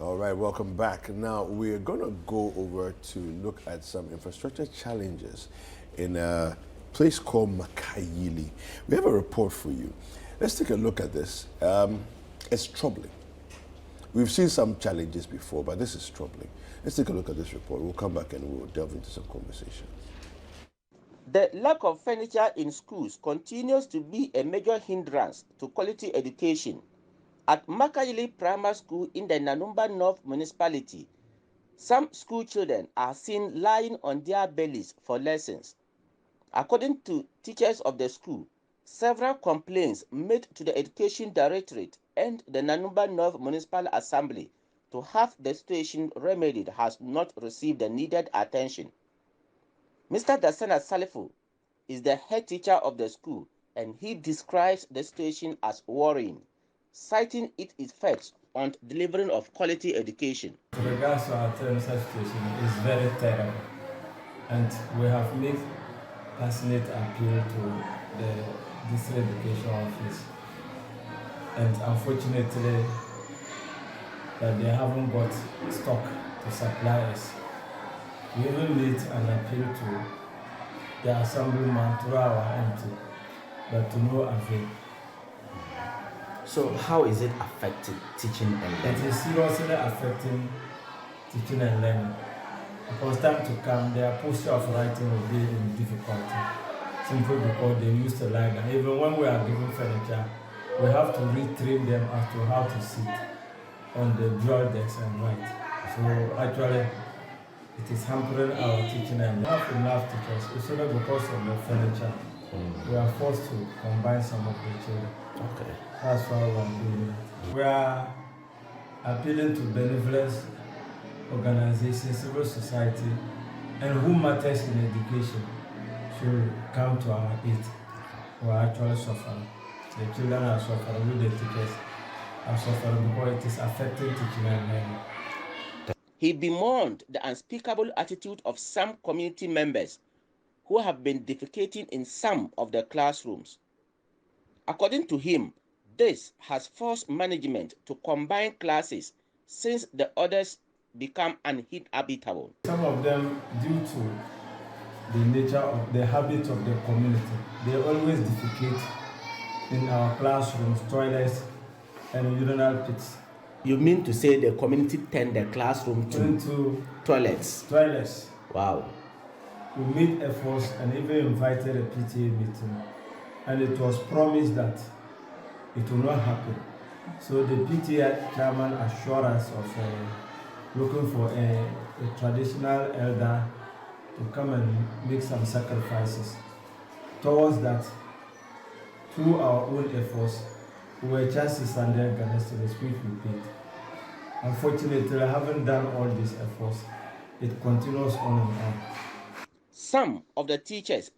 All right, welcome back. Now we're going to go over to look at some infrastructure challenges in a place called Makayili. We have a report for you. Let's take a look at this. It's troubling. We've seen some challenges before, but this is troubling. Let's take a look at this report. We'll come back and we'll delve into some conversation. The lack of furniture in schools continues to be a major hindrance to quality education. At Makayili Primary School in the Nanumba North Municipality, some school children are seen lying on their bellies for lessons. According to teachers of the school, several complaints made to the Education Directorate and the Nanumba North Municipal Assembly to have the situation remedied has not received the needed attention. Mr. Dasana Salifu is the head teacher of the school, and he describes the situation as worrying, citing its effects on delivering of quality education. With regards to our terms situation, is very terrible, and we have made passionate appeal to the district education office, and unfortunately that they haven't got stock to supply us. We even made an appeal to the assemblyman through our MP, but to no avail. So how is it affecting teaching and learning? It is seriously affecting teaching and learning. Because time to come, their posture of writing will be in difficulty, simply because they used to lie down. Even when we are given furniture, we have to retrain them as to how to sit on the dual decks and write. So actually, it is hampering our teaching and learning. We have enough teachers. It's only because of the furniture. We are forced to combine some of the children. Okay. That's why we are doing it. We are appealing to benevolence organizations, civil society, and who matters in education should come to our aid. We are actually suffering. The children are suffering, we the teachers are suffering because it is affecting teaching and learning. He bemoaned the unspeakable attitude of some community members who have been defecating in some of the classrooms. According to him, this has forced management to combine classes since the others become uninhabitable. Some of them, due to the nature of the habit of the community, they always defecate in our classrooms, toilets, and urinal pits. You mean to say the community turned the classroom to toilets? Toilets. Wow. We made efforts and even invited a PTA meeting, and it was promised that it will not happen. So the PTA chairman assured us of looking for a traditional elder to come and make some sacrifices. Towards that, through our own efforts, we were just 600 Ghana cedis which we paid. Unfortunately, having done all these efforts, it continues on and on. Some of the teachers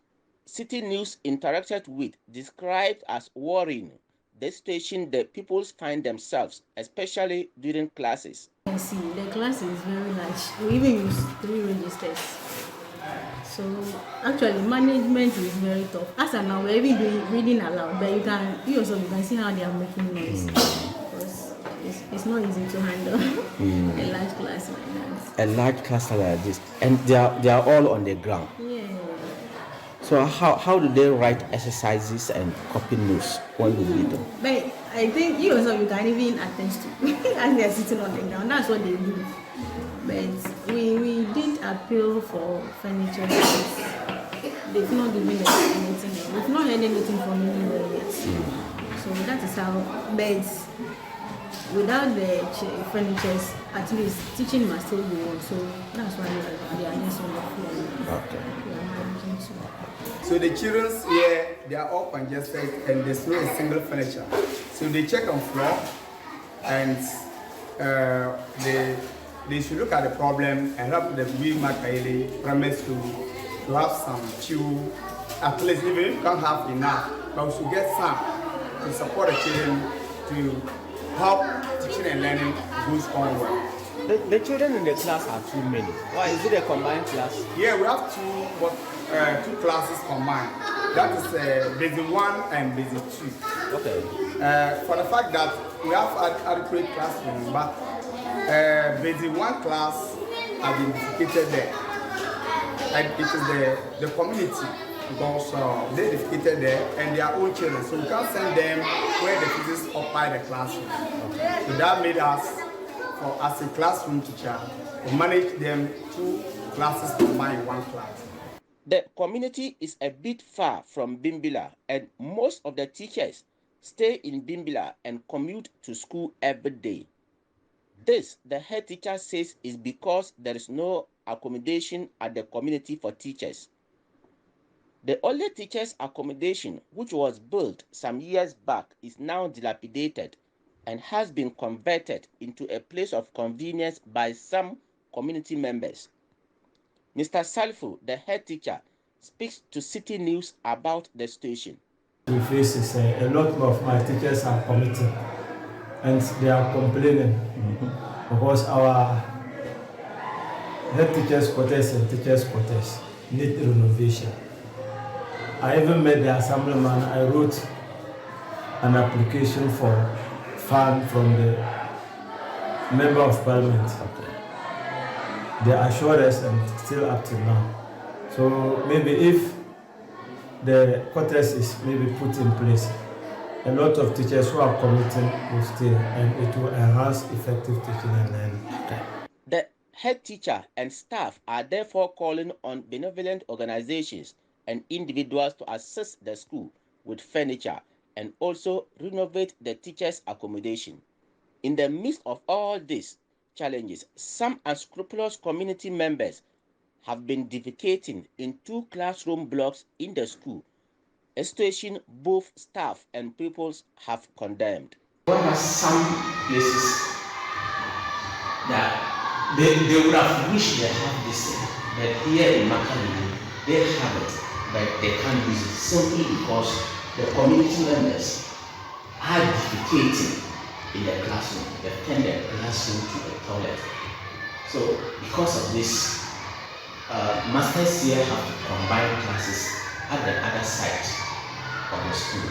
Citi News interacted with described as worrying the situation the pupils find themselves, especially during classes. I see, the class is very large. We even use 3 registers. So actually management is very tough. As of now, we're even doing reading aloud, but you can see how they are making noise. Because it's not easy to handle a large class like that. A large class like this, and they are all on the ground. Yeah. So how do they write exercises and copy notes when you read them? But I think you can even attest to as they're sitting on the ground. That's what they do. But we did appeal for furniture. They've not given us anything. We've not heard anything from anywhere yet. So that is how beds. Without the furnitures, at least teaching must still go on. So that's why we are next on the floor. Okay. We are managing to. So the children here, they are all congested and there's no single furniture. So they check on floor and they should look at the problem and help the Makayili Primary School to have some chill. At least even if you can't have enough, but we should get some to support the children to help teaching and learning goes on well. The children in the class are too many. Why is it a combined class? Yeah, we have two classes combined. That is basic 1 and basic 2. Okay. For the fact that we have adequate classroom, but basically one class has been defecated there. And it is the community because they defecated there and their own children. So we can't send them where the physicists occupy the classroom. So that made us, as a classroom teacher, to manage them 2 classes combined in 1 class. The community is a bit far from Bimbilla, and most of the teachers stay in Bimbilla and commute to school every day. This, the head teacher says, is because there is no accommodation at the community for teachers. The only teachers' accommodation, which was built some years back, is now dilapidated and has been converted into a place of convenience by some community members. Mr. Salfu, the head teacher, speaks to Citi News about the situation. We face is a lot of my teachers are committing and they are complaining because our head teachers' quarters and teachers' quarters need renovation. I even met the assemblyman. I wrote an application for fund from the member of parliament. They assured us and still up till now. So maybe if the quarters is maybe put in place, a lot of teachers who are committing will stay and it will enhance effective teaching and learning. The head teacher and staff are therefore calling on benevolent organizations and individuals to assist the school with furniture and also renovate the teachers' accommodation. In the midst of all these challenges, some unscrupulous community members have been defecating in 2 classroom blocks in the school, a situation both staff and pupils have condemned. There are some places that they would have wished they had this thing, but here in Makayili, they have it, but they can't use it simply because the community members are defecating in the classroom. They turn the classroom to a toilet. So because of this, masters here have to combine classes at the other side of the school.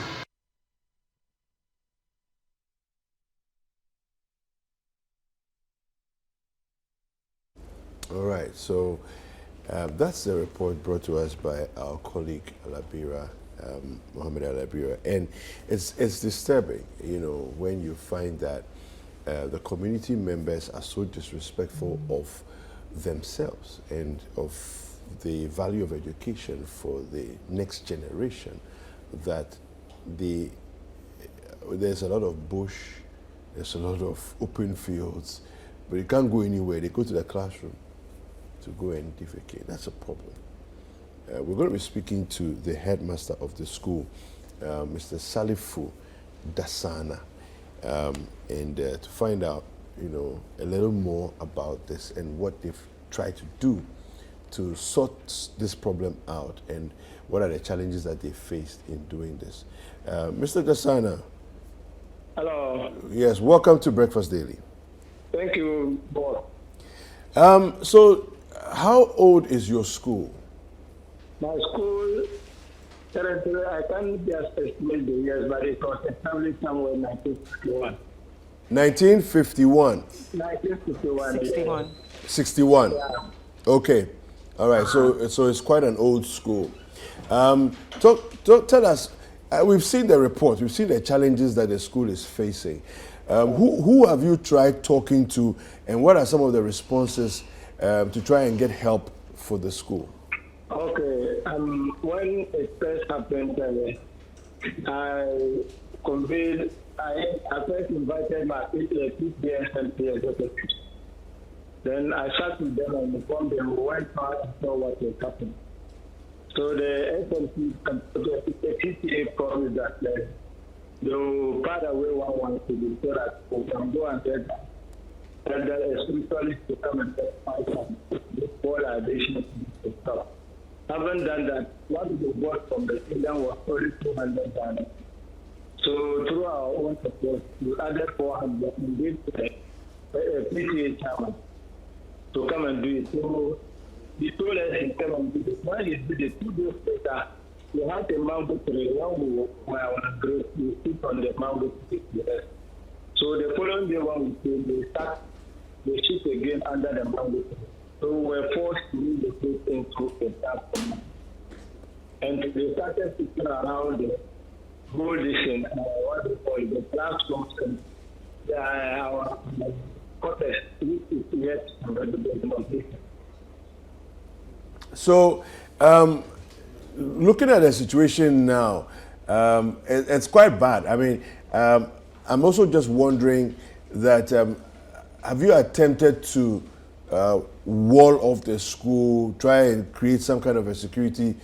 All right, so that's the report brought to us by our colleague Alabira, Mohammed Alabira, and it's disturbing, you know, when you find that the community members are so disrespectful of themselves and of the value of education for the next generation, that there's a lot of bush, there's a lot of open fields, but you can't go anywhere. They go to the classroom to go and defecate. That's a problem. We're going to be speaking to the headmaster of the school, Mr. Salifu Dasana, and to find out, you know, a little more about this and what they've tried to do to sort this problem out and what are the challenges that they faced in doing this. Mr. Dasana. Hello. Yes, welcome to Breakfast Daily. Thank you, boss. So, how old is your school? My school, currently, I can't just estimate the years, but it was established somewhere in 1951. 1951. 1951. 61. Yeah. 61. Yeah. Okay. All right. So it's quite an old school. Tell us. We've seen the report. We've seen the challenges that the school is facing. Who have you tried talking to, and what are some of the responses to try and get help for the school? Okay. When it first happened, I convened. I first invited my PTS and PSS. Then I sat with them and informed them, we went out and saw what was happening. So the SMC, the PTA promised that they will part away one to do so that we can go and get that. And a spiritualist to come and find some before the addition to stop. Haven't done that. What we got from the kingdom was only 200,000. So through our own support, we added 400 and gave a PTA chairman to come and do it. So he told us he come and do it. When he did it, 2 days later, we had a mango tree. When we were on a grace, we sit on the mango tree. So the following day, when we came, they issues again under the mandate. So we were forced to relocate into a dark community. And they started sitting around the whole listen, what they call it, the classrooms and our quarters, which is yet under the development. So, looking at the situation now, it's quite bad. I mean, I'm also just wondering that have you attempted to wall off the school, try and create some kind of a security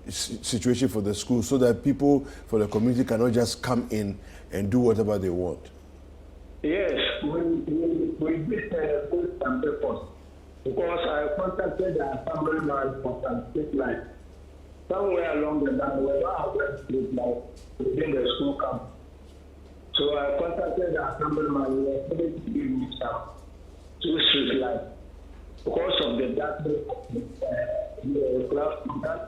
situation for the school so that people for the community cannot just come in and do whatever they want? Yes, we did put some efforts because I contacted the assemblyman for some street lights. Somewhere along the line, we don't have street lights within the school campus. So I contacted the assemblyman, he was able to give me some 2 street lights. Because of the darkness of the classroom, that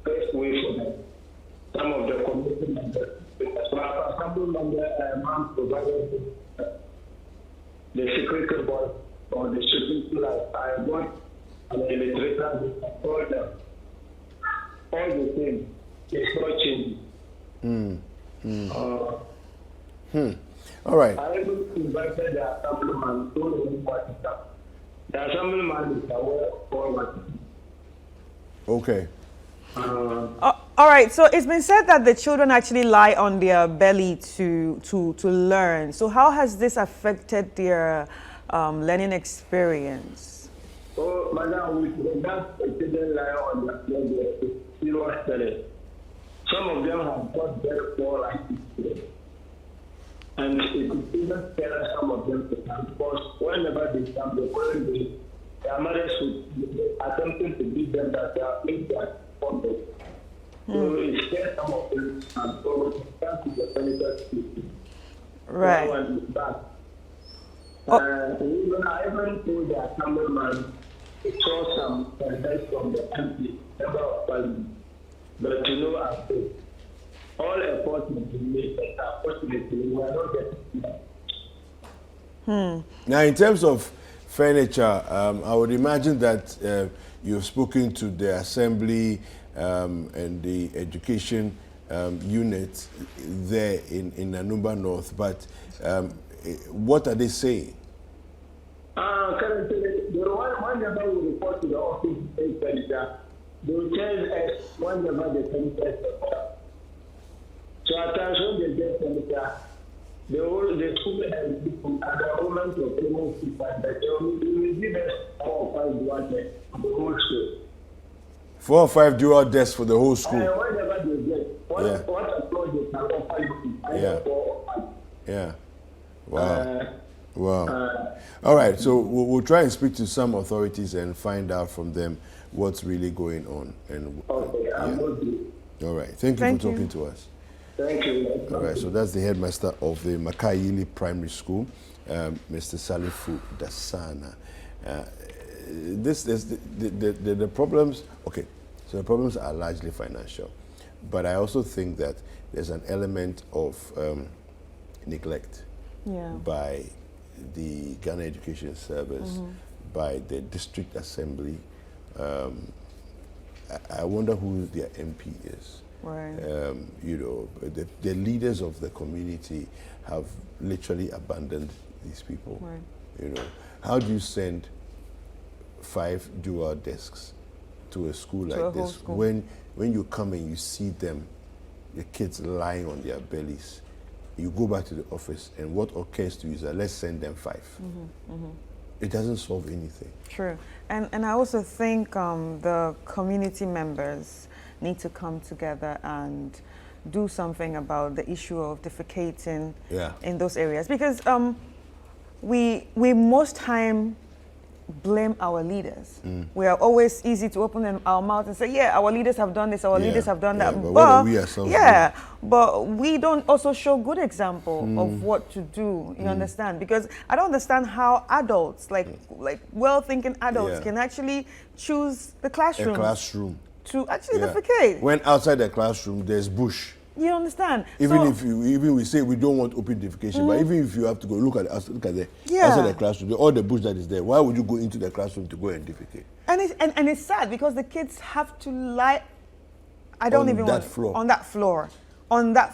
first way for them. Some of the community members. So our assemblyman man provided the security board or the security light. I got an electrician to control them. All the same, it's not changing. All right. I invited the assemblyman to know what is up. The assemblyman is aware of all what is. Okay. All right. So it's been said that the children actually lie on their belly to learn. So how has this affected their learning experience? Oh, madam, we don't children lie on their belly. Some of them have got very poor life. And it is even scary some of them to come because whenever they come, their mothers would attempting to beat them that they are in that funded. So it scares some of them and so we start to the clinical system. Right. I even told the assemblyman to saw some advice from the MP, member of parliament, but to know our faith. All efforts have been made, but unfortunately, we are not getting that. Now, in terms of furniture, I would imagine that you've spoken to the assembly and the education unit there in Nanumba North, but what are they saying? Currently, whenever we report to the office of furniture, they will tell us whenever the furniture is report. So at times when they get furniture, the school and people at the moment of payment feedback that they will give us 4 or 5 dual desks for the whole school. 4 or 5 dual desks for the whole school? Whenever they get, what approach they can offer you, either 4 or 5. Yeah. Wow. Wow. All right, so we'll try and speak to some authorities and find out from them what's really going on. And Okay, I'm good. All right, thank you for talking to us. Thank you. All right, so that's the headmaster of the Makayili Primary School, Mr. Salifu Dasana. The problems, okay, so the problems are largely financial, but I also think that there's an element of neglect by the Ghana Education Service, by the district assembly. I wonder who their MP is. Right. You know, the leaders of the community have literally abandoned these people. Right. You know, how do you send 5 dual desks to a school like this school. when you come and you see them, the kids lying on their bellies? You go back to the office and what occurs to you is that let's send them 5. It doesn't solve anything. True. And I also think the community members need to come together and do something about the issue of defecating in those areas, because we most time blame our leaders. We are always easy to open our mouth and say, yeah, our leaders have done this, our leaders have done that. But what are we ourselves doing? But we don't also show good example of what to do, you understand? Because I don't understand how adults, like well-thinking adults can actually choose the classroom. A classroom. To actually defecate. When outside the classroom, there's bush. You understand? Even if we say we don't want open defecation, but even if you have to go look at the outside the classroom, all the bush that is there, why would you go into the classroom to go and defecate? And it's sad because the kids have to lie. On that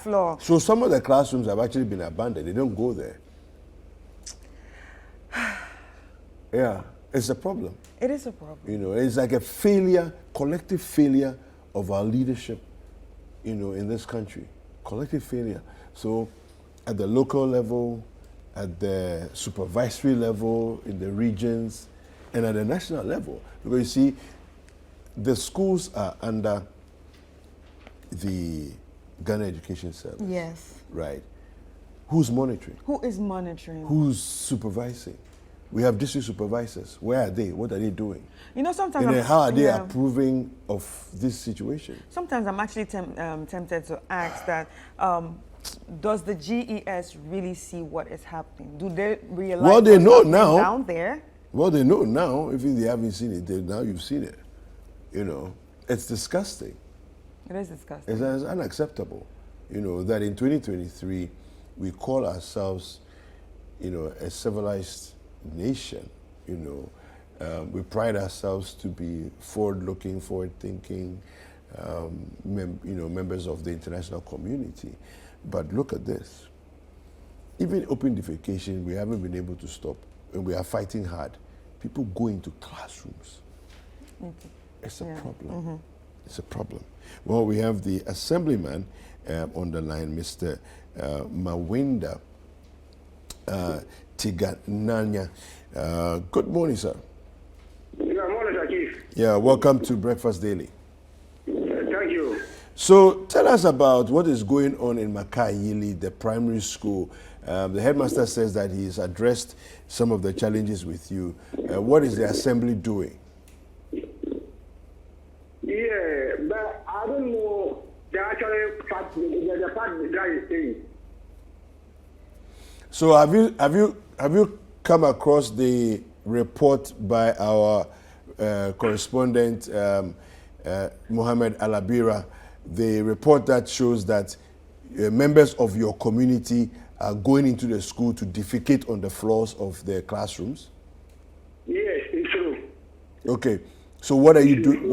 floor. So some of the classrooms have actually been abandoned. They don't go there. Yeah, it's a problem. It is a problem. You know, it's like a failure, collective failure of our leadership, you know, in this country. Collective failure. So at the local level, at the supervisory level, in the regions, and at the national level. Because you see, the schools are under the Ghana Education Service. Yes. Right. Who's monitoring? Who is monitoring? Who's supervising? We have district supervisors. Where are they? What are they doing? You know, sometimes... And then how are they approving of this situation? Sometimes I'm actually tempted to ask that, does the GES really see what is happening? Do they realize well, they know now. Down there? Well, they know now. If they haven't seen it, now you've seen it. You know, it's disgusting. It is disgusting. It's unacceptable. You know, that in 2023, we call ourselves, you know, a civilized nation. You know, we pride ourselves to be forward-looking, forward-thinking, you know, members of the international community. But look at this. Even open defecation, we haven't been able to stop, and we are fighting hard. People go into classrooms. It's a problem. It's a problem. Well, we have the assemblyman on the line, Mr. Mawenda Tigananya. Good morning, sir. Good morning, Chief. Yeah, welcome to Breakfast Daily. Thank you. So tell us about what is going on in Makayili, the primary school. The headmaster says that he's addressed some of the challenges with you. What is the assembly doing? Yeah, but I don't know the actual fact, the fact the guy is saying. So have you come across the report by our correspondent Mohammed Alabira, the report that shows that members of your community are going into the school to defecate on the floors of their classrooms? Yes, it's true. Okay, so what are you doing?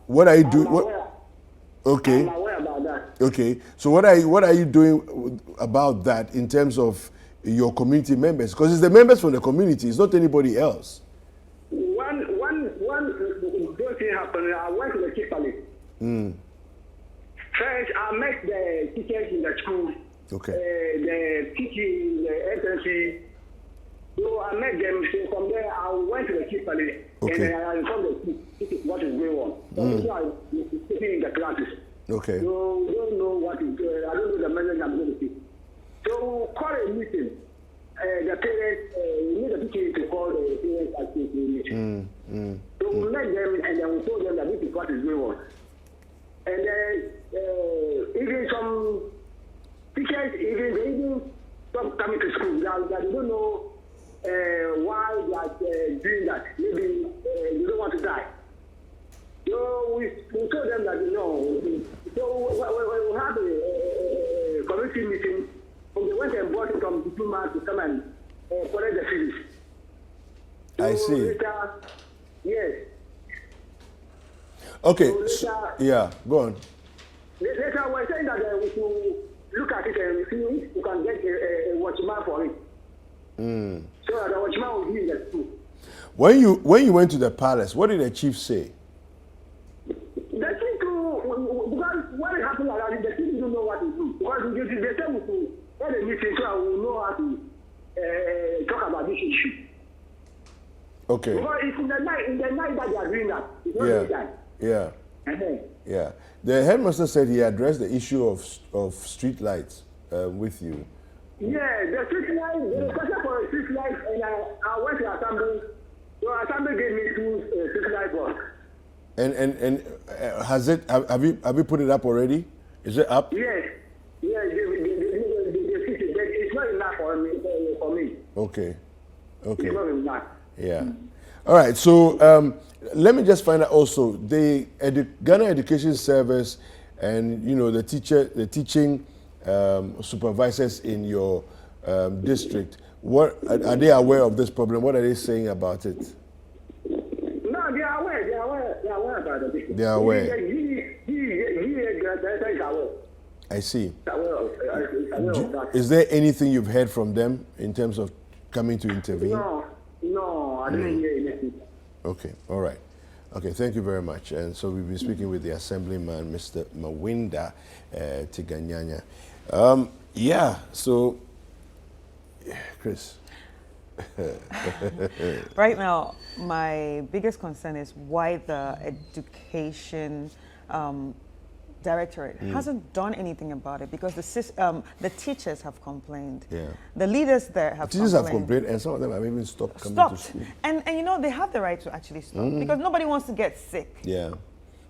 What are you doing? Okay. I'm aware about that. Okay, so what are you doing about that in terms of your community members? Because it's the members from the community, it's not anybody else. One good thing happened. I went to the Citi. First, I met the teachers in the school. Okay. The teaching, the agency. So I met them. So from there, I went to the Citi. Okay. And I informed the teachers what is going on. So I sitting in the classes. Okay. So we don't know what is going on. I don't know the message I'm going to see. So we call a meeting. The parents, we need the teacher to call the parents at the meeting. So we met them and then we told them that this is what is going on. And then even some teachers, even some coming to school, that they don't know why they are doing that. Maybe they don't want to die. So we told them that, so we had a community meeting. So they went and brought some diplomats to come and collect the fees. So I see. Later, yes. Okay, So later, yeah, go on. Later, we're saying that we should look at it and see if we can get a watchman for it. So that the watchman will be in the school. When you went to the palace, what did the chief say? The chief, because when it happened like that, the chief don't know what to do. Because they said we should get a meeting so I will know how to talk about this issue. Okay. Because it's in the night that they are doing that. It's not in the time. Yeah. Yeah. The headmaster said he addressed the issue of street lights with you. Yeah, the street light, the request for a street light, and I went to assembly. So assembly gave me 2 street light bulbs. And has it? Have you put it up already? Is it up? Yes. Yes, it's not enough for me. Okay. Okay. It's not enough. Yeah. All right. So let me just find out also the Ghana Education Service and you know the teaching supervisors in your district. What are they aware of this problem? What are they saying about it? No, they are aware. They are aware. They are aware about it. They are aware. I see. Is there anything you've heard from them in terms of coming to intervene? No, I didn't hear anything. Okay, all right. Okay, thank you very much. And so we've been speaking with the Assemblyman, Mr. Mawinda Tiganyanya. Yeah, so, Chris. Right now, my biggest concern is why the education directorate hasn't done anything about it, because the teachers have complained. Yeah. The leaders there have teachers have complained, and some of them have even stopped coming to school. And you know, they have the right to actually stop, because nobody wants to get sick. Yeah.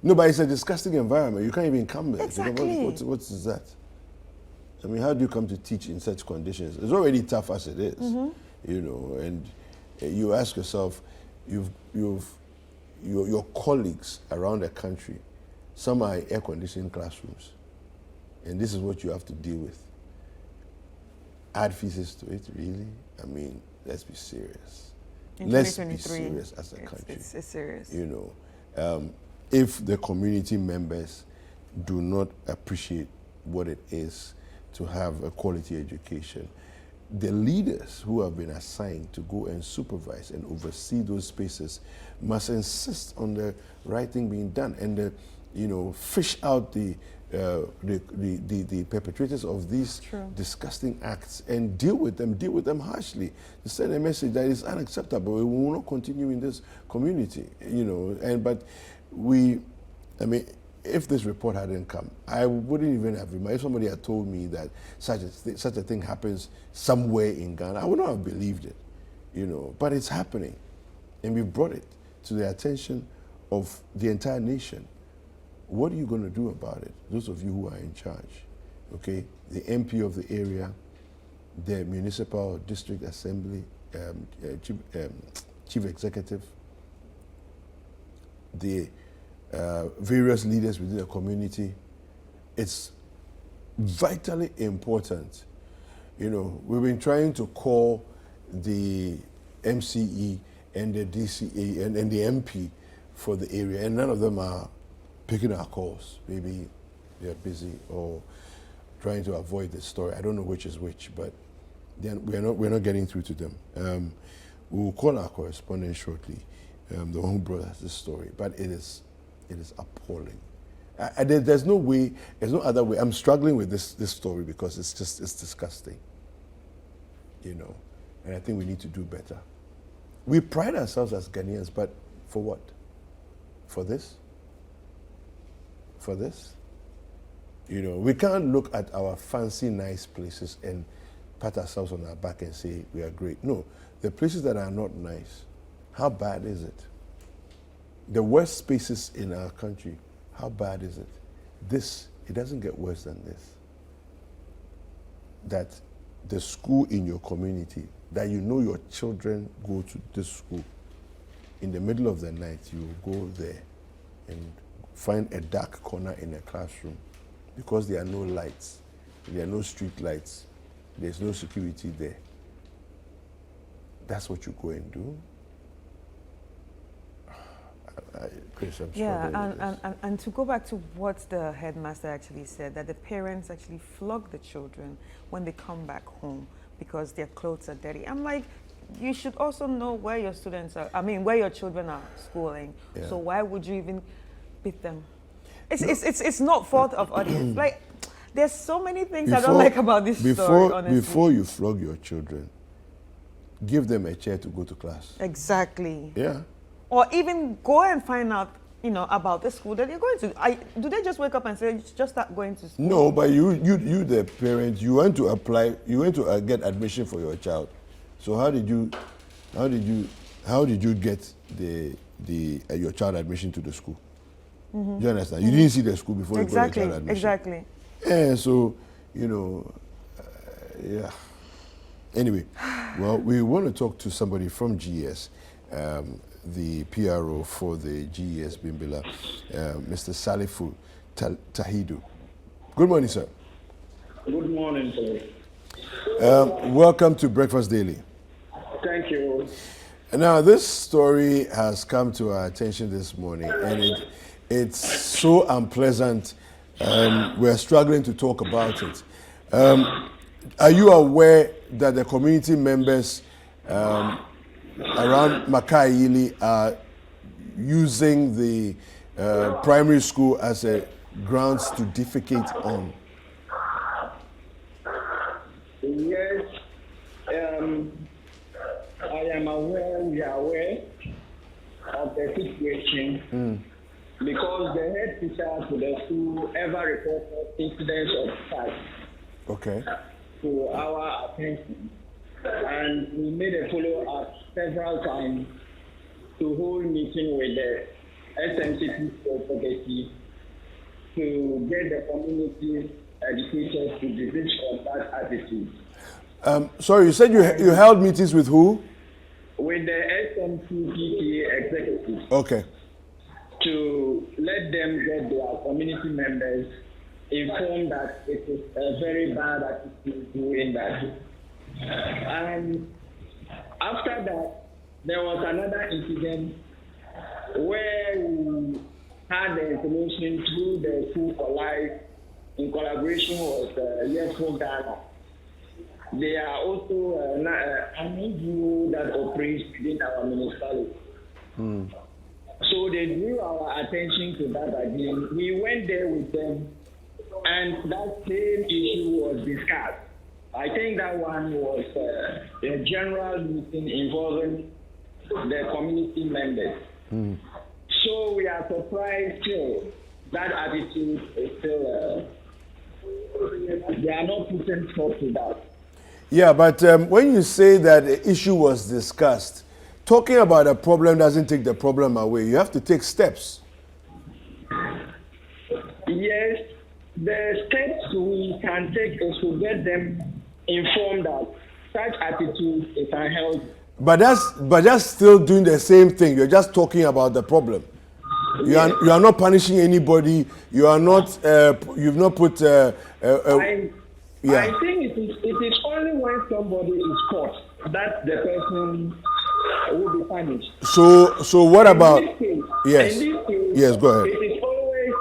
No, but it's a disgusting environment. You can't even come there. Exactly. What is that? I mean, how do you come to teach in such conditions? It's already tough as it is, you know, and you ask yourself, your colleagues around the country, some are in air-conditioned classrooms, and this is what you have to deal with. Add feces to it, really? I mean, let's be serious. Let's be serious as a country. It's serious. You know, if the community members do not appreciate what it is to have a quality education, the leaders who have been assigned to go and supervise and oversee those spaces must insist on the right thing being done, and you know, fish out the perpetrators of these disgusting acts and deal with them harshly, to send a message that is unacceptable. We will not continue in this community, you know. But I mean, if this report hadn't come, I wouldn't even have reminded. If somebody had told me that such a thing happens somewhere in Ghana, I would not have believed it, you know. But it's happening, and we've brought it to the attention of the entire nation. What are you going to do about it? Those of you who are in charge, okay? The MP of the area, the municipal district assembly, chief executive, the various leaders within the community. It's vitally important. You know, we've been trying to call the MCE and the DCA and the MP for the area, and none of them are picking our calls. Maybe they're busy or trying to avoid the story. I don't know which is which, but then we're not getting through to them. We'll call our correspondent shortly, the one who brought us this story. But it is appalling. There's no way, there's no other way. I'm struggling with this story because it's disgusting, you know. And I think we need to do better. We pride ourselves as Ghanaians, but for what? For this? For this? You know, we can't look at our fancy, nice places and pat ourselves on our back and say we are great. No, the places that are not nice, how bad is it? The worst spaces in our country, how bad is it? It doesn't get worse than this. That the school in your community, that you know your children go to this school, in the middle of the night, you will go there and find a dark corner in a classroom because there are no lights, there are no street lights, there's no security there. That's what you go and do? Chris, I'm and to go back to what the headmaster actually said, that the parents actually flog the children when they come back home because their clothes are dirty. I'm like, you should also know where your students are, where your children are schooling. Yeah. So why would you even beat them? It's not fault of audience. Like, there's so many things I don't like about this story, honestly. Before you flog your children, give them a chair to go to class. Exactly. Yeah. Or even go and find out, about the school that you're going to. Do they just wake up and say, just start going to school? No, but you the parent, you want to apply, you want to get admission for your child. So how did you get your child admission to the school? Mm-hmm. Do you understand? You didn't see the school before you got your child admission. Exactly. Yeah, so, yeah. Anyway, well, we want to talk to somebody from GES, the PRO for the GES Bimbilla, Mr. Salifu Tahidu. Good morning, sir. Good morning, sir. Welcome to Breakfast Daily. Thank you. Now, this story has come to our attention this morning, and it's so unpleasant. We're struggling to talk about it. Are you aware that the community members around Makayili are using the primary school as a grounds to defecate on? Yes, I am aware, we are aware of the situation because the head teacher to the school ever reported incidents of such to our attention. And we made a follow-up several times to hold meeting with the SMCP property to get the community educators to desist from that attitude. Sorry, you said you held meetings with who? With the SMCP executives. Okay. To let them get their community members informed that it is a very bad attitude doing that. And after that, there was another incident where we had the information through the School for Life in collaboration with Yes for Ghana. They are also an NGO that operates within our municipality. So they drew our attention to that again. We went there with them, and that same issue was discussed. I think that one was a general meeting involving the community members. So we are surprised still that attitude is still, they are not putting thought to that. Yeah, but when you say that the issue was discussed, talking about a problem doesn't take the problem away. You have to take steps. Yes, the steps we can take is to get them informed that such attitude is unhealthy. But that's still doing the same thing. You're just talking about the problem. You are not punishing anybody. You are not. You've not put. I think it is only when somebody is caught that the person will be punished. So what about? Yes. In this case, yes. Go ahead. It is always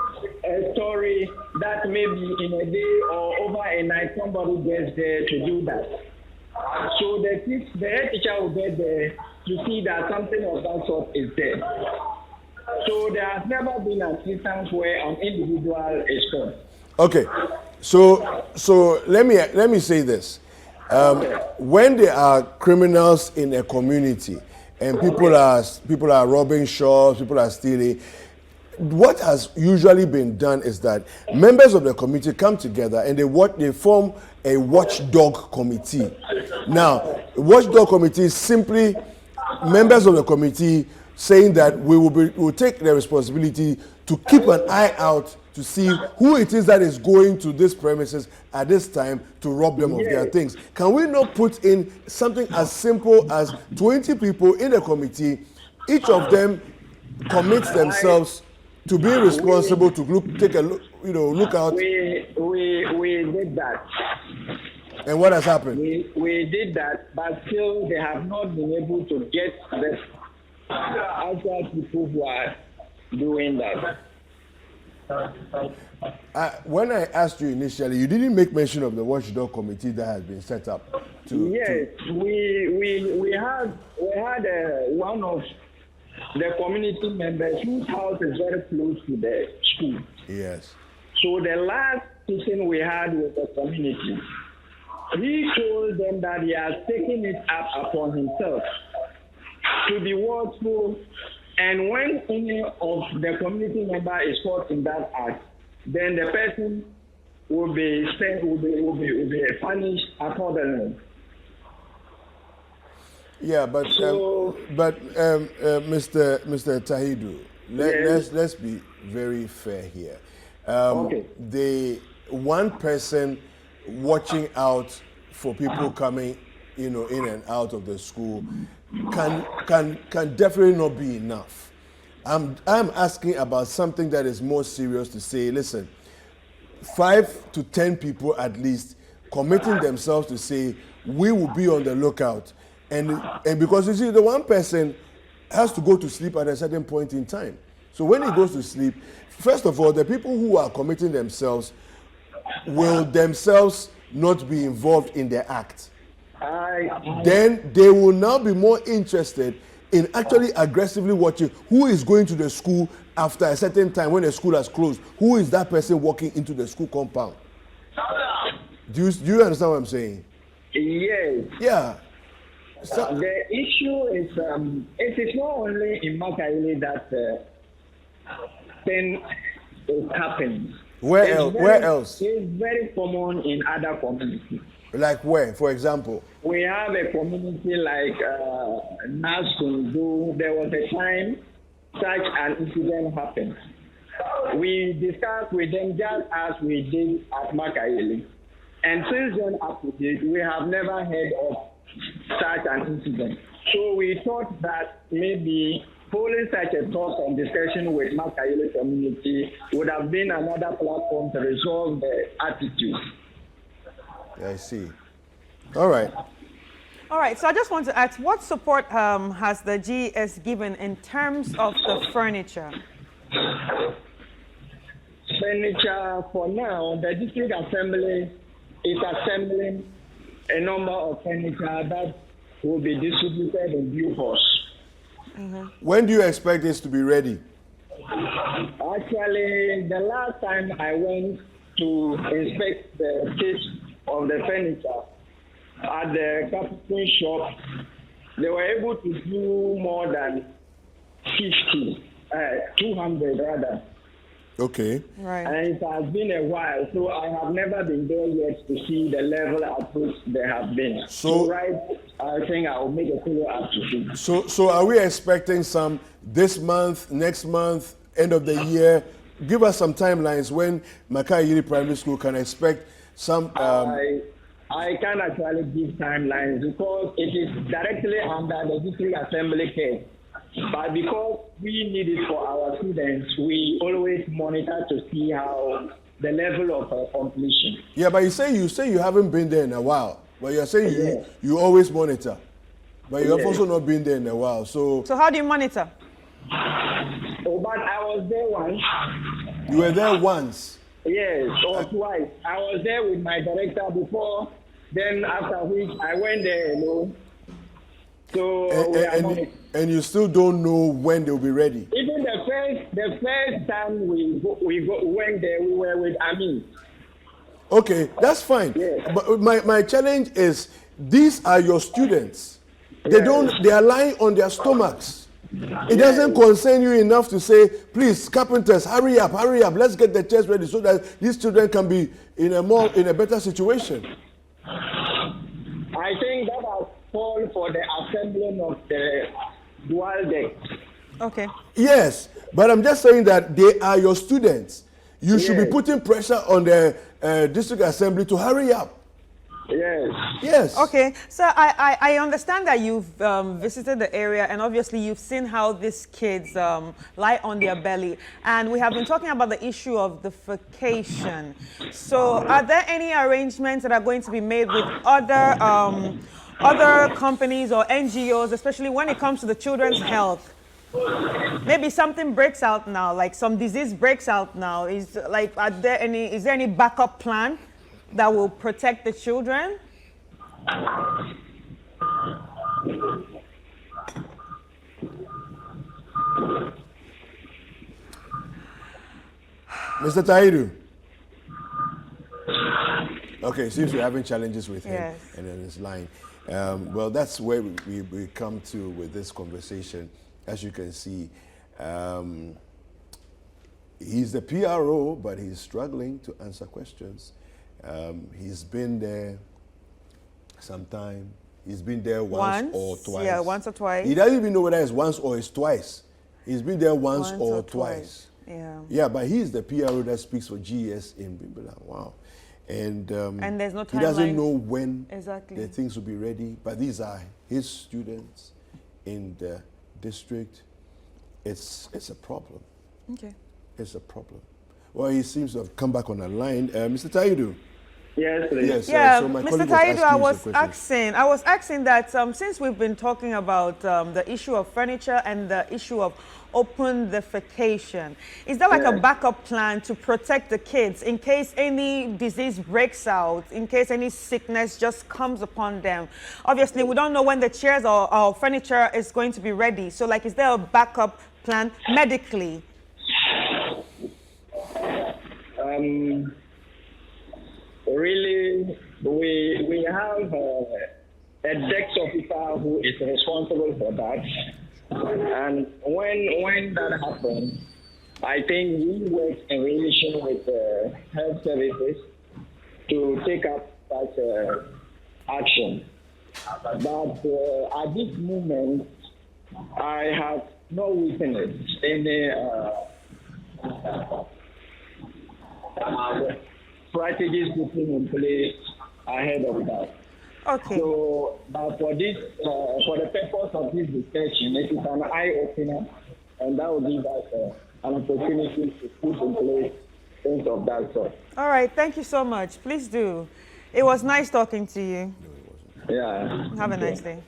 a story that maybe in a day or over a night somebody gets there to do that. So the head teacher will get there to see that something of that sort is there. So there has never been an instance where an individual is caught. Okay, so let me say this: when there are criminals in a community and people are robbing shops, people are stealing, what has usually been done is that members of the community come together and they form a watchdog committee. Now, watchdog committee is simply members of the committee saying that we will take the responsibility to keep an eye out to see who it is that is going to these premises at this time to rob them of their things. Can we not put in something as simple as 20 people in the committee, each of them commits themselves to be responsible to look out? We did that. And what has happened? We did that, but still they have not been able to get the actual people who are doing that. When I asked you initially, you didn't make mention of the watchdog committee that has been set up. We had one of the community members whose house is very close to the school. Yes. So the last meeting we had with the community, he told them that he has taken it up upon himself to be watchful, and when any of the community member is caught in that act, then the person will be punished accordingly. Yeah, but Mr. Tahidu, let's be very fair here. The one person watching out for people coming, in and out of the school can definitely not be enough. I'm asking about something that is more serious to say, listen, 5 to 10 people at least committing themselves to say, we will be on the lookout. And because you see, the one person has to go to sleep at a certain point in time. So when he goes to sleep, first of all, the people who are committing themselves will themselves not be involved in the act. Then they will now be more interested in actually aggressively watching who is going to the school after a certain time when the school has closed. Who is that person walking into the school compound? Do you understand what I'm saying? Yes. Yeah. So, the issue is, it is not only in Makayili that thing is happening. Where else? It's very common in other communities. Like where, for example? We have a community like Nasundu. There was a time such an incident happened. We discussed with them just as we did at Makayili. And since then up to date, we have never heard of such an incident. So we thought that maybe holding such a talk and discussion with Makayili community would have been another platform to resolve the attitude. I see. All right. All right, so I just want to ask, what support has the GES given in terms of the furniture? Furniture, for now, the district assembly is assembling a number of furniture that will be distributed in due course. When do you expect this to be ready? Actually, the last time I went to inspect the case of the furniture at the carpentry shop, they were able to do more than 200 rather. Okay. Right. And it has been a while, so I have never been there yet to see the level at which they have been. So right, I think I will make a follow-up to see. So are we expecting some this month, next month, end of the year? Give us some timelines when Makayili Primary School can expect some. I can't actually give timelines because it is directly under the district assembly care. But because we need it for our students, we always monitor to see how the level of completion. Yeah, but you say you haven't been there in a while. But you're saying you always monitor. But you have also not been there in a while. So how do you monitor? Oh, but I was there once. You were there once? Yes, or twice. I was there with my director before. Then after which I went there alone. So and you still don't know when they'll be ready. Even the first time we went there, we were with Amin. Okay, that's fine. Yes. But my challenge is these are your students. They are lying on their stomachs. It doesn't concern you enough to say, please, carpenters, hurry up, let's get the chairs ready so that these children can be in a better situation. I think that has called for the assembling of the dual deck. Okay. Yes, but I'm just saying that they are your students. You should be putting pressure on the district assembly to hurry up. Yes. Okay, so I understand that you've visited the area and obviously you've seen how these kids lie on their belly. And we have been talking about the issue of defecation. So are there any arrangements that are going to be made with other companies or NGOs, especially when it comes to the children's health? Maybe something breaks out now, like some disease breaks out now. Is there any backup plan that will protect the children? Mr. Tahiru. Okay, seems we're having challenges with him and then his line. Well, that's where we come to with this conversation. As you can see, he's the PRO, but he's struggling to answer questions. He's been there sometime. He's been there once or twice. Yeah, once or twice. He doesn't even know whether it's once or it's twice. He's been there once or twice. Yeah, but he's the PRO that speaks for GES in Bimbala. Wow. And there's no timeline. He doesn't know when the things will be ready, but these are his students in the district. it's a problem. Okay. It's a problem. Well, he seems to have come back on the line. Mr. Taidu. Yes, please. Yes, Yeah, so my Mr. colleague Taidu, I was asking you some questions. asking that since we've been talking about the issue of furniture and the issue of open defecation, is there like a backup plan to protect the kids in case any disease breaks out, in case any sickness just comes upon them? Obviously, we don't know when the chairs or furniture is going to be ready. So, like, is there a backup plan medically? Really, we have a desk officer who is responsible for that. And when that happens, I think we work in relation with health services to take up that action. But at this moment, I have no witness any strategies putting in place ahead of that. Okay. So, but for this, for the purpose of this discussion, it is an eye opener, and that will give us an opportunity to put in place things of that sort. All right. Thank you so much. Please do. It was nice talking to you. Yeah. Have a nice day.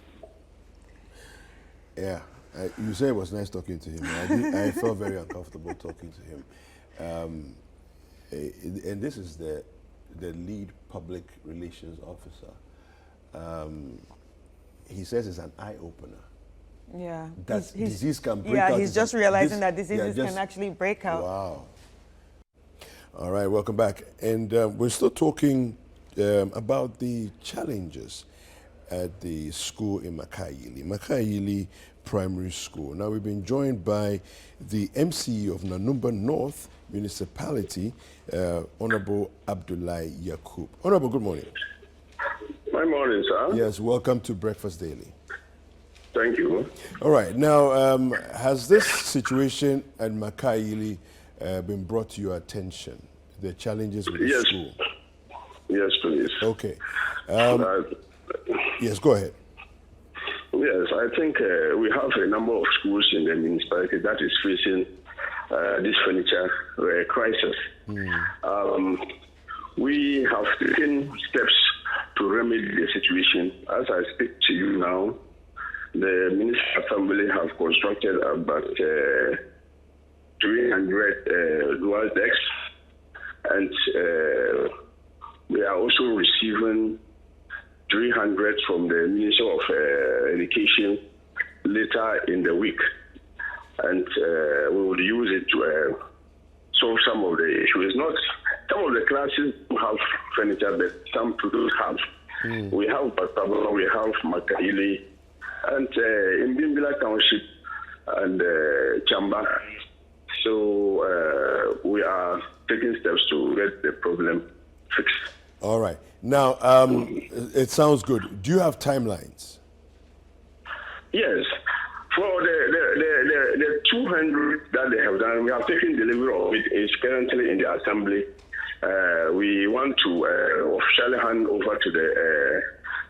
Yeah, you say it was nice talking to him. I felt very uncomfortable talking to him. And this is the lead public relations officer. He says it's an eye-opener. Yeah. That disease can break out. Yeah, he's just realizing that diseases can actually break out. Wow. All right, welcome back. And we're still talking about the challenges at the school in Makayili Primary School. Now, we've been joined by the MCE of Nanumba North Municipality, Honorable Abdullahi Yakub. Honorable, good morning. Good morning, sir. Yes, welcome to Breakfast Daily. Thank you. All right, now, has this situation at Makayili been brought to your attention, the challenges with the school? Yes, please. Okay. Yes, go ahead. Yes, I think we have a number of schools in the municipality that is facing this furniture crisis. We have taken steps to remedy the situation. As I speak to you now, the Municipal Assembly have constructed about 300 dual decks, and we are also receiving 300 from the Ministry of Education later in the week. And we will use it to solve some of the issues. Not some of the classes have furniture, but some do have. We have Batabla, we have Makayili, and in Bimbila Township and Chamba. So we are taking steps to get the problem fixed. All right. Now, it sounds good. Do you have timelines? Yes. For the 200 that they have done, we have taken delivery of it. It's currently in the assembly. We want to officially hand over to the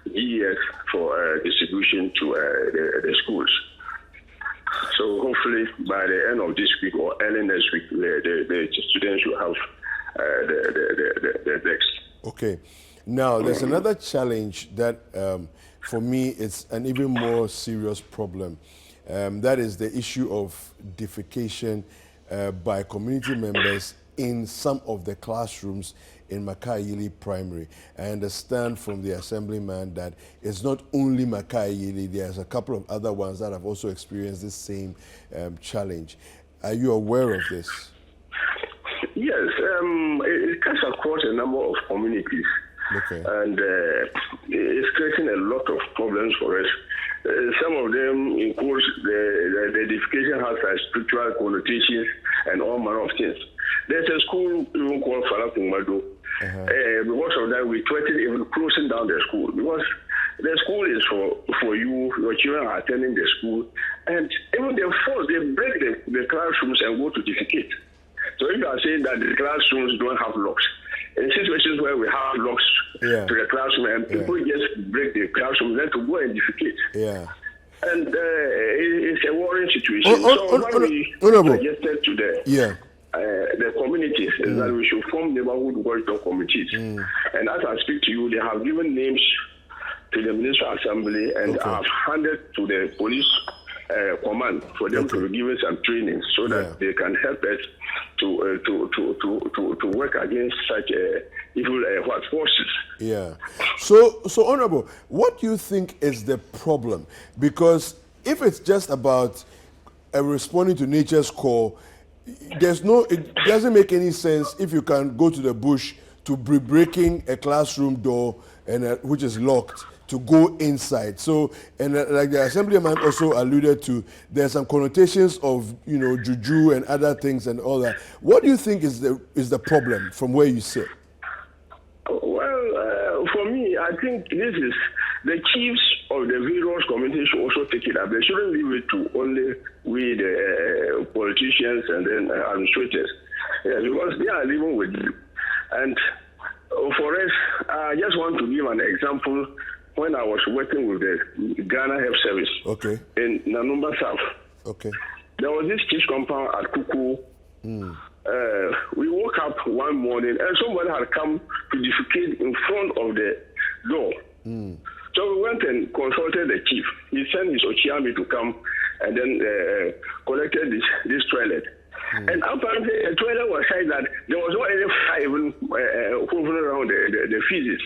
GES for distribution to the schools. So hopefully by the end of this week or early next week, the students will have the decks. Okay. Now, there's another challenge that, for me, it's an even more serious problem. That is the issue of defecation by community members in some of the classrooms in Makayili Primary. I understand from the assemblyman that it's not only Makayili, there's a couple of other ones that have also experienced this same challenge. Are you aware of this? Yes, it cuts across a number of communities. Okay. And it's creating a lot of problems for us. Some of them include the edification has spiritual connotations and all manner of things. There's a school even called Falakumado. Because of that, we threatened even closing down the school because the school is for you. Your children are attending the school, and even they break the classrooms and go to defecate. So if you are saying that the classrooms don't have locks, in situations where we have locks to the classroom and people just break the classroom, then to go and defecate. Yeah. And it's a worrying situation. So what we suggested to the communities is that we should form neighborhood watchdog committees. And as I speak to you, they have given names to the Municipal Assembly and have handed to the police command for them to be given some training so that they can help us to work against such evil forces. Yeah. So Honorable, what do you think is the problem? Because if it's just about responding to nature's call, it doesn't make any sense if you can go to the bush to be breaking a classroom door and which is locked to go inside. So, and like the Assemblyman also alluded to, there's some connotations of juju and other things and all that. What do you think is the problem from where you sit? Well, for me, I think this is the chiefs of the various communities should also take it up. They shouldn't leave it to only we, the politicians and then administrators, because they are living with you. And for us, I just want to give an example. When I was working with the Ghana Health Service in Nanumba South, there was this chief's compound at Kuku. We woke up one morning and somebody had come to defecate in front of the door. So we went and consulted the chief. He sent his Ochiami to come and then collected this toilet. And apparently the toilet was said that there was not any fire even hovering around the feces.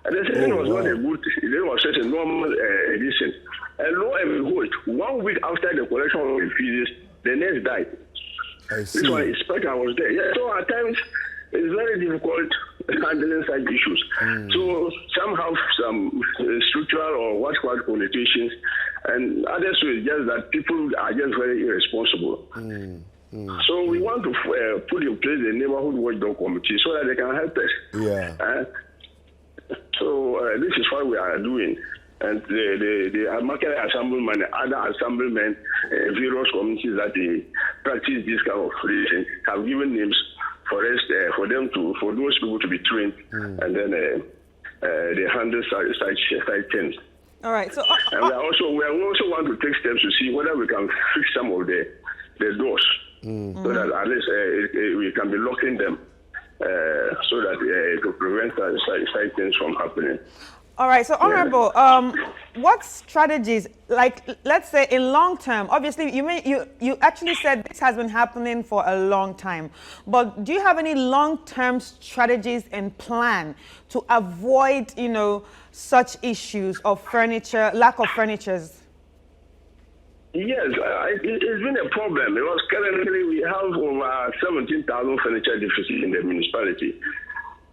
And they said it was not a good, it was just a normal edition. And lo and behold, 1 week after the collection of the feces, the nurse died. This one inspector was there. Yeah, so at times it's very difficult handling such issues. So some have some structural or what connotations, and others is just that people are just very irresponsible. So we want to put in place the neighborhood watchdog committee so that they can help us. So this is what we are doing. And the market assemblymen, other assemblymen, various communities that they practice this kind of thing have given names for us, for those people to be trained, and then they handle such things. All right. So and we also want to take steps to see whether we can fix some of the doors, so that at least we can be locking them, so that it will prevent such things from happening. All right, so Honorable, what strategies, like let's say in long term, obviously you actually said this has been happening for a long time, but do you have any long-term strategies and plan to avoid, such issues of lack of furnitures? Yes, it's been a problem because currently we have over 17,000 furniture deficit in the municipality.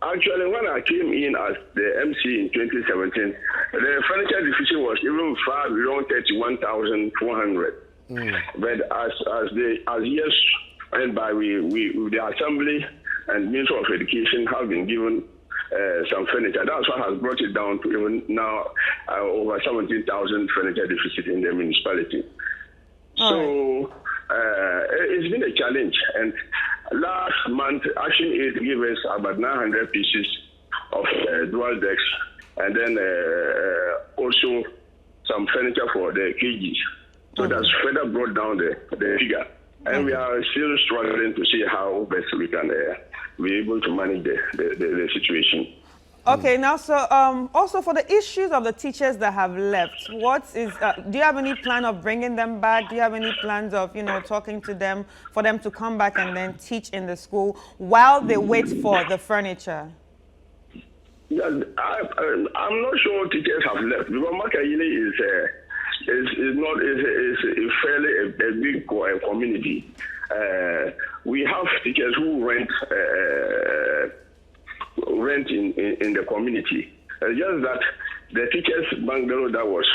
Actually, when I came in as the MC in 2017, the furniture deficit was even far beyond 31,400. But as years went by, the Assembly and Ministry of Education have been given some furniture. That's what has brought it down to even now over 17,000 furniture deficit in the municipality. So it's been a challenge, and last month Action Aid gave us about 900 pieces of dual decks, and then also some furniture for the cages. So that's further brought down the figure, and we are still struggling to see how best we can be able to manage the situation. Okay, now, so also for the issues of the teachers that have left, do you have any plan of bringing them back? Do you have any plans of, talking to them for them to come back and then teach in the school while they wait for the furniture? I'm not sure teachers have left because Makayili is a fairly a big community. We have teachers who rent in the community. Just that the teachers' bungalow that was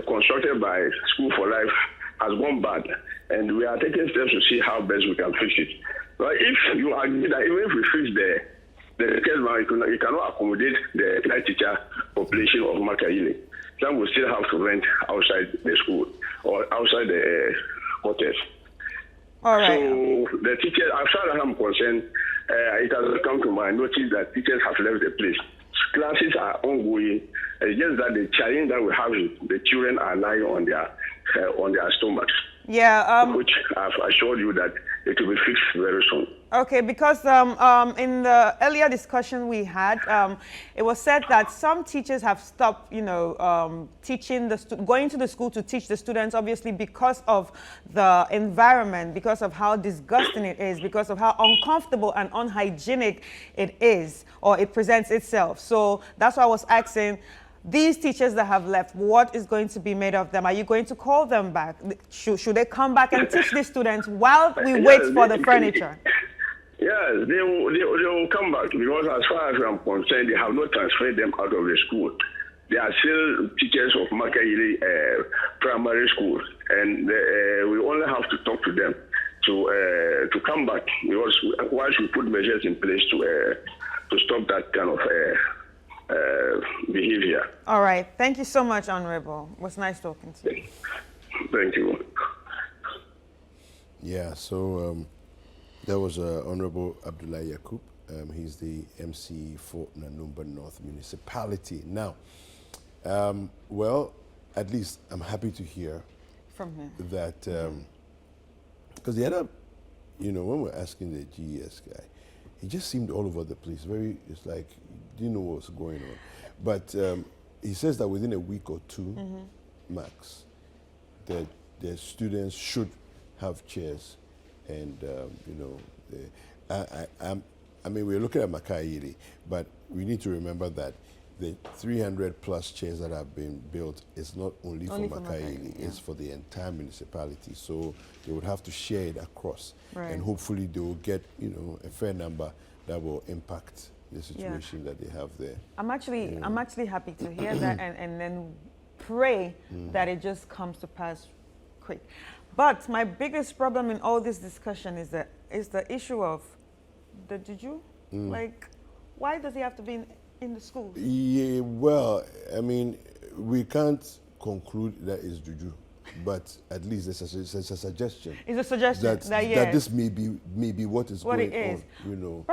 constructed by School for Life has gone bad, and we are taking steps to see how best we can fix it. But if you agree that even if we fix the teachers' you cannot accommodate the teacher population of Makayili, some will still have to rent outside the school or outside the quarters. All right. So the teachers, as far as I'm concerned, it has come to my notice that teachers have left the place. Classes are ongoing. It's just that the challenge that we have is the children are lying on their on their stomachs. Yeah. Which I've assured you that it will be fixed very soon. Okay, because in the earlier discussion we had, it was said that some teachers have stopped, teaching going to the school to teach the students, obviously because of the environment, because of how disgusting it is, because of how uncomfortable and unhygienic it is, or it presents itself. So that's why I was asking, these teachers that have left, what is going to be made of them? Are you going to call them back? Should they come back and teach the students while we wait for the furniture? Yes, they will come back, because as far as I'm concerned, they have not transferred them out of the school. They are still teachers of Makayili Primary School, and we only have to talk to them to come back, because once we put measures in place to stop that kind of behavior. All right. Thank you so much, Honorable. It was nice talking to you. Thank you. Yeah, so there was Honorable Abdullah Yakub. He's the MC for Nanumba North Municipality. Now, well, at least I'm happy to hear from him that, because the other, when we're asking the GES guy, he just seemed all over the place. It's like, didn't know what was going on. But he says that within a week or two, max, that the students should have chairs. And, I mean, we're looking at Makayili, but we need to remember that the 300 plus chairs that have been built is not only for Makayili, it's for the entire municipality. So they would have to share it across. Right. And hopefully they will get, a fair number that will impact the situation that they have there. I'm actually happy to hear that and then pray that it just comes to pass quick. But my biggest problem in all this discussion is the issue of the juju. Like, why does he have to be in the school? Yeah, well, I mean, we can't conclude that it's juju, but at least it's a suggestion. It's a suggestion that this may be what is going on.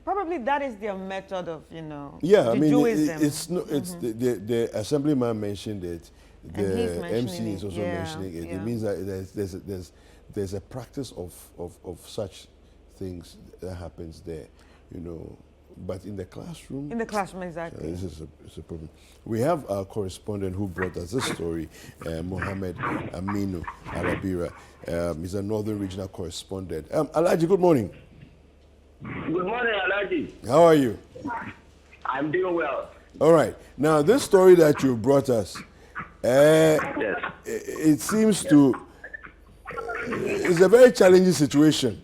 Probably that is their method of Yeah, I mean, it's no, it's the assemblyman mentioned it. The MC is also mentioning it. It means that there's a practice of such things that happens there, But in the classroom... In the classroom, exactly. This is a problem. We have our correspondent who brought us this story, Mohammed Aminu Alabira. He's a Northern Regional correspondent. Alaji, good morning. Good morning, Alaji. How are you? I'm doing well. All right. Now, this story that you brought us, yes. It seems to... It's a very challenging situation.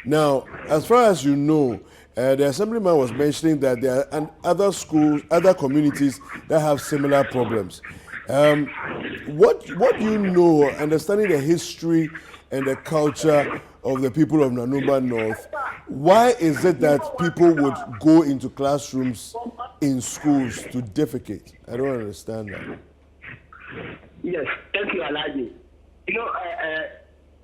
Now, as far as you know, the assemblyman was mentioning that there are other schools, other communities that have similar problems. What do you know, understanding the history and the culture of the people of Nanumba North, why is it that people would go into classrooms in schools to defecate? I don't understand that. Yes, thank you, Alaji.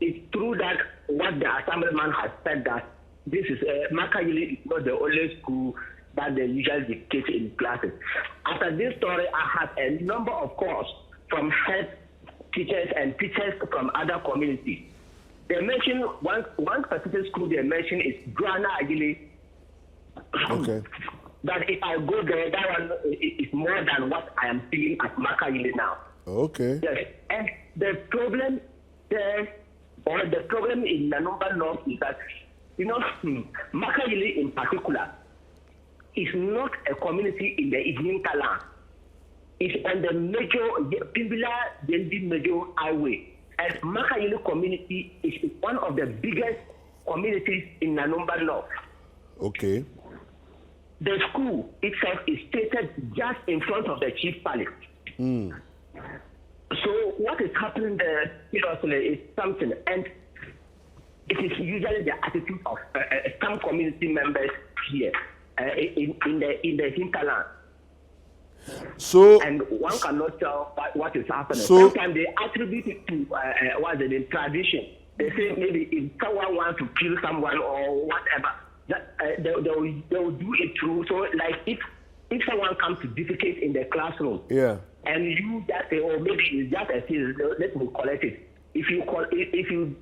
It's true that what the assemblyman has said, that this is Makayili is not the only school that they usually dictate in classes. After this story, I have a number of calls from head teachers and teachers from other communities. They mention one specific school they mention is Grana Agili. Okay. That if I go there, that one is more than what I am seeing at Makayili now. Okay. Yes, and the problem there, or the problem in Nanumba North is that, Makayili in particular is not a community in the hinterland. It's on the major, Pimbila-Dendi major highway. And Makayili community is one of the biggest communities in Nanumba North. Okay. The school itself is stated just in front of the chief palace. So what is happening there, is something, and it is usually the attitude of some community members here in the hinterland. So, and one cannot tell what is happening. So, sometimes they attribute it to the tradition. They say maybe if someone wants to kill someone or whatever, they will do it through. So like if someone comes to defecate in the classroom, and you just say, oh, maybe it's just a season, let me collect it. If you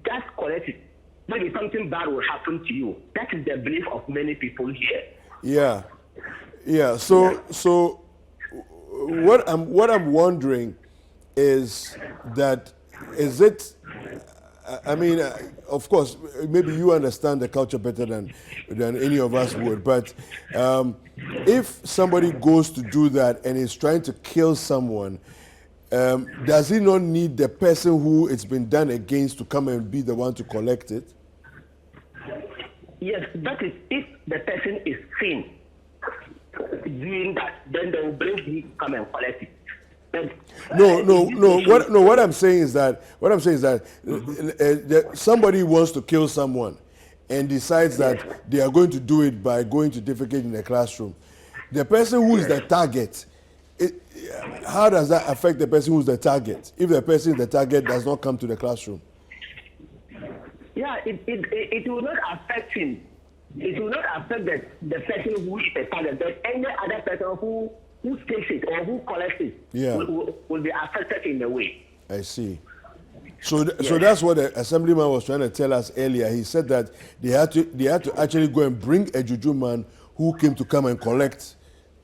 just collect it, maybe something bad will happen to you. That is the belief of many people here. Yeah. So what I'm wondering is that I mean, of course, maybe you understand the culture better than any of us would, but if somebody goes to do that and is trying to kill someone, does he not need the person who it's been done against to come and be the one to collect it? Yes, that is if the person is seen doing that, then they will bring him to come and collect it. What I'm saying is that somebody wants to kill someone and decides that they are going to do it by going to defecate in the classroom. The person who is the target, how does that affect the person who's the target if the person the target does not come to the classroom? Yeah, it will not affect him. It will not affect the person who is the target, but any other person who takes it or who collects it will be affected in a way. I see. So that's what the assemblyman was trying to tell us earlier. He said that they had to actually go and bring a juju man who came to come and collect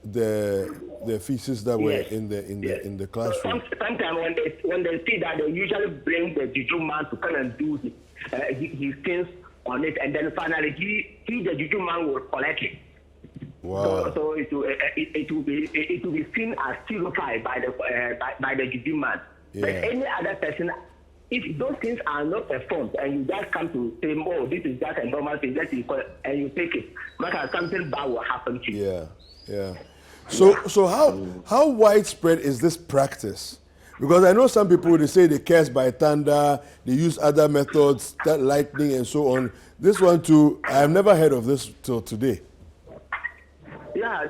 the feces that were in the classroom. Sometimes when they see that, they usually bring the juju man to come and do his things on it, and then finally he the juju man will collect it. Wow. So it will be seen as terrified by the juju man. Yeah. But any other person, if those things are not performed and you just come to say, oh, this is just a normal thing, and you take it, but something bad will happen to you. Yeah. So how widespread is this practice? Because I know some people, they say they curse by thunder, they use other methods, lightning and so on. This one too, I have never heard of this till today. Yeah,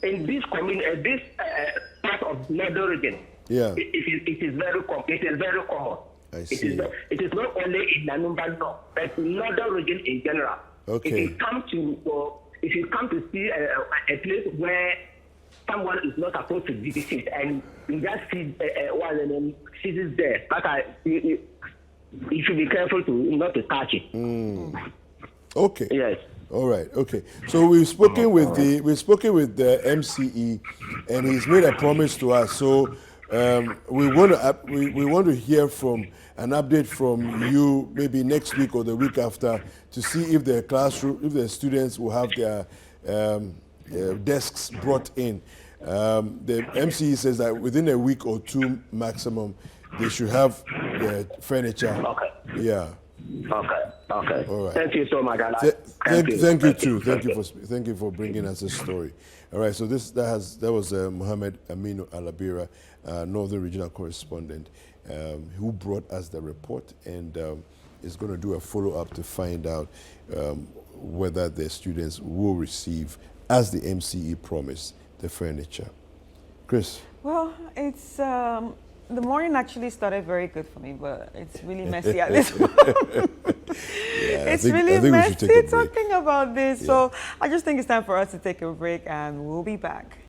in this community, this part of Northern region, it is very common. I see. It is not only in Nanumba North, but in Northern region in general. Okay. If you come to see a place where someone is not supposed to visit, and you just see one and then she's there, but you should be careful not to touch it. Okay. Yes. All right. Okay. So we've spoken with the MCE, and he's made a promise to us. So we want to hear an update from you maybe next week or the week after to see if the students will have their desks brought in. The MCE says that within a week or two maximum, they should have the furniture. Okay. Yeah. Okay. All right. Thank you so much. Thank you too. Thank you for bringing us this story. All right. So that was Mohammed Aminu Alabira, Northern Regional Correspondent, who brought us the report and is going to do a follow-up to find out whether the students will receive, as the MCE promised, the furniture. Chris. Well, it's the morning actually started very good for me, but it's really messy at this point. It's really messy talking about this. Yeah. So I just think it's time for us to take a break, and we'll be back.